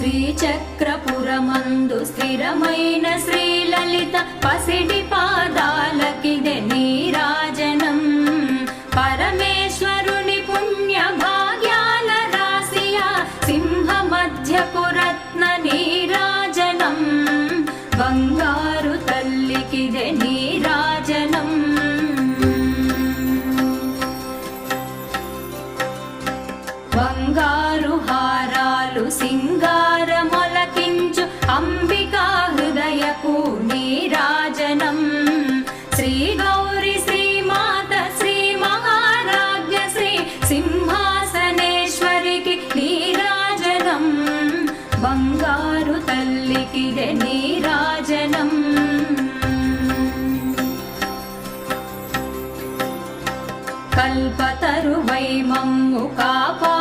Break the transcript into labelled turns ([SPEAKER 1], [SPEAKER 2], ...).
[SPEAKER 1] శ్రీచక్రపురమందు స్థిరమైన శ్రీలలిత పసిడి పాదాలకిదే నీరాజనం. పరమేశ్వరుని పుణ్య భాగ్యాల రాశియా సింహ మధ్యపు రత్న నీరాజనం. బంగారు తల్లికిదే నీరాజనం. బంగారు హారాలు సింగారమొలకించు అంబికా హృదయపు నీరాజనం. శ్రీ గౌరి శ్రీమాత శ్రీ మహారాజ్ఞ శ్రీ సింహాసనేశ్వరికి నీరాజనం. బంగారు తల్లికిదే నీరాజనం. కల్పతరువై మమ్ము కాపా